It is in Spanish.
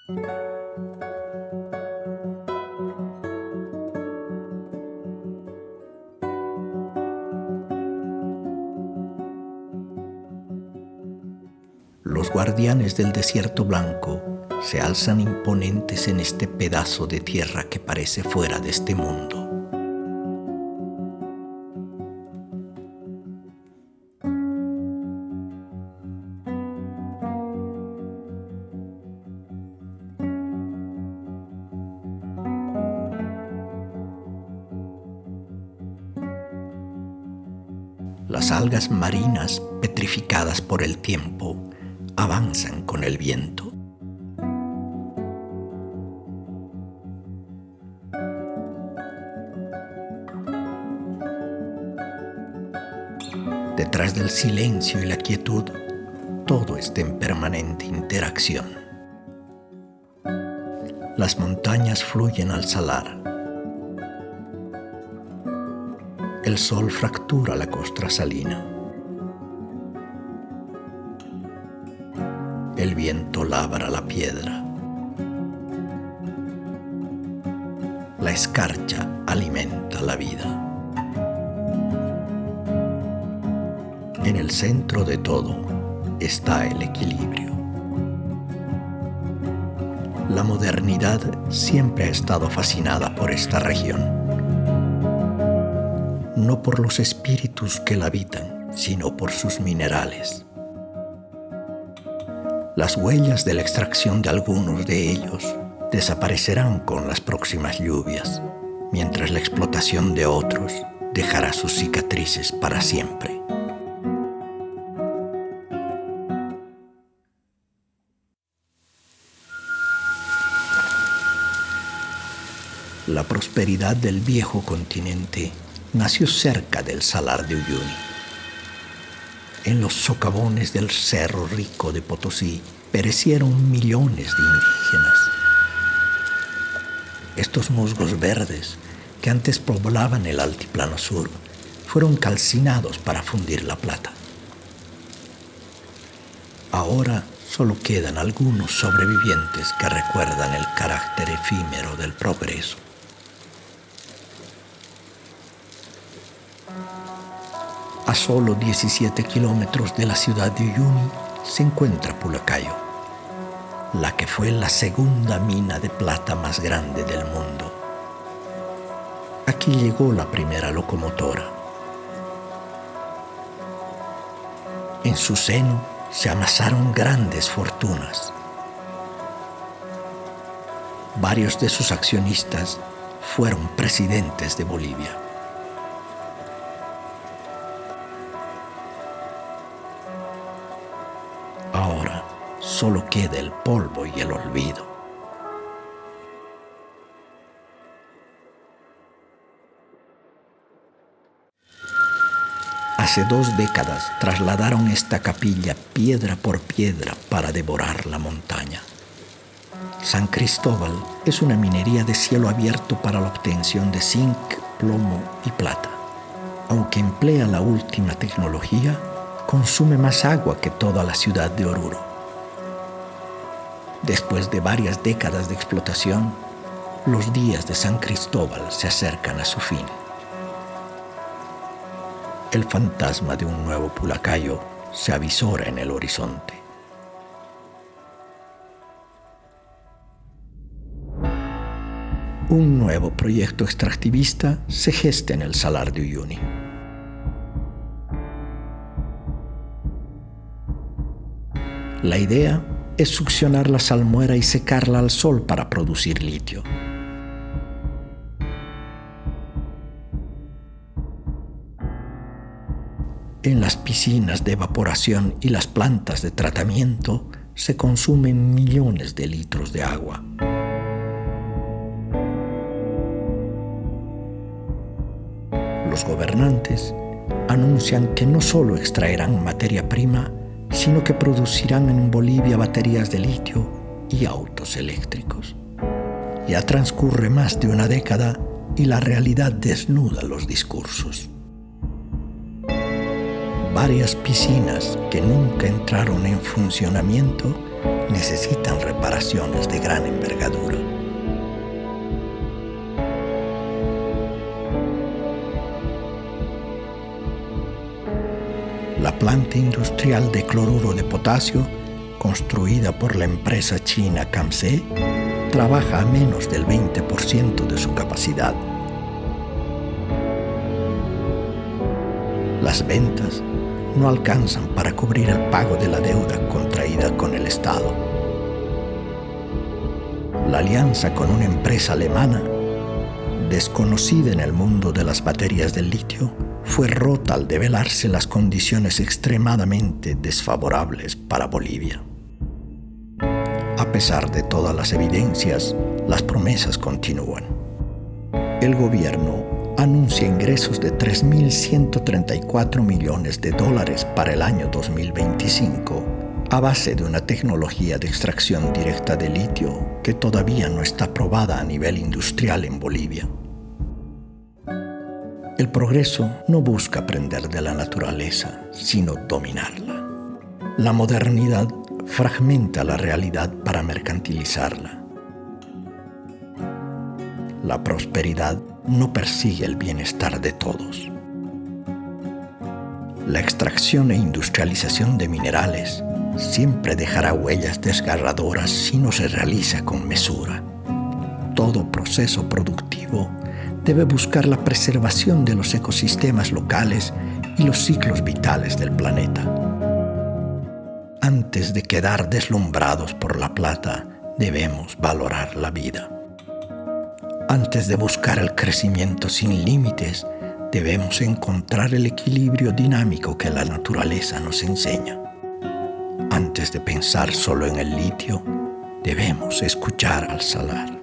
Los guardianes del desierto blanco se alzan imponentes en este pedazo de tierra que parece fuera de este mundo. Las algas marinas, petrificadas por el tiempo, avanzan con el viento. Detrás del silencio y la quietud, todo está en permanente interacción. Las montañas fluyen al salar. El sol fractura la costra salina. El viento labra la piedra. La escarcha alimenta la vida. En el centro de todo está el equilibrio. La modernidad siempre ha estado fascinada por esta región. No por los espíritus que la habitan, sino por sus minerales. Las huellas de la extracción de algunos de ellos desaparecerán con las próximas lluvias, mientras la explotación de otros dejará sus cicatrices para siempre. La prosperidad del viejo continente nació cerca del Salar de Uyuni. En los socavones del Cerro Rico de Potosí perecieron millones de indígenas. Estos musgos verdes, que antes poblaban el altiplano sur, fueron calcinados para fundir la plata. Ahora solo quedan algunos sobrevivientes que recuerdan el carácter efímero del progreso. A solo 17 kilómetros de la ciudad de Uyuni se encuentra Pulacayo, la que fue la segunda mina de plata más grande del mundo. Aquí llegó la primera locomotora. En su seno se amasaron grandes fortunas. Varios de sus accionistas fueron presidentes de Bolivia. Ahora solo queda el polvo y el olvido. Hace 2 décadas trasladaron esta capilla piedra por piedra para devorar la montaña. San Cristóbal es una minería de cielo abierto para la obtención de zinc, plomo y plata. Aunque emplea la última tecnología, consume más agua que toda la ciudad de Oruro. Después de varias décadas de explotación, los días de San Cristóbal se acercan a su fin. El fantasma de un nuevo Pulacayo se avisora en el horizonte. Un nuevo proyecto extractivista se gesta en el Salar de Uyuni. La idea es succionar la salmuera y secarla al sol para producir litio. En las piscinas de evaporación y las plantas de tratamiento se consumen millones de litros de agua. Los gobernantes anuncian que no solo extraerán materia prima, sino que producirán en Bolivia baterías de litio y autos eléctricos. Ya transcurre más de una década y la realidad desnuda los discursos. Varias piscinas que nunca entraron en funcionamiento necesitan reparaciones de gran envergadura. La planta industrial de cloruro de potasio, construida por la empresa china Camse, trabaja a menos del 20% de su capacidad. Las ventas no alcanzan para cubrir el pago de la deuda contraída con el Estado. La alianza con una empresa alemana, desconocida en el mundo de las baterías del litio, fue rota al develarse las condiciones extremadamente desfavorables para Bolivia. A pesar de todas las evidencias, las promesas continúan. El gobierno anuncia ingresos de $3.134 millones para el año 2025 a base de una tecnología de extracción directa de litio que todavía no está probada a nivel industrial en Bolivia. El progreso no busca aprender de la naturaleza, sino dominarla. La modernidad fragmenta la realidad para mercantilizarla. La prosperidad no persigue el bienestar de todos. La extracción e industrialización de minerales siempre dejará huellas desgarradoras si no se realiza con mesura. Todo proceso productivo debe buscar la preservación de los ecosistemas locales y los ciclos vitales del planeta. Antes de quedar deslumbrados por la plata, debemos valorar la vida. Antes de buscar el crecimiento sin límites, debemos encontrar el equilibrio dinámico que la naturaleza nos enseña. Antes de pensar solo en el litio, debemos escuchar al salar.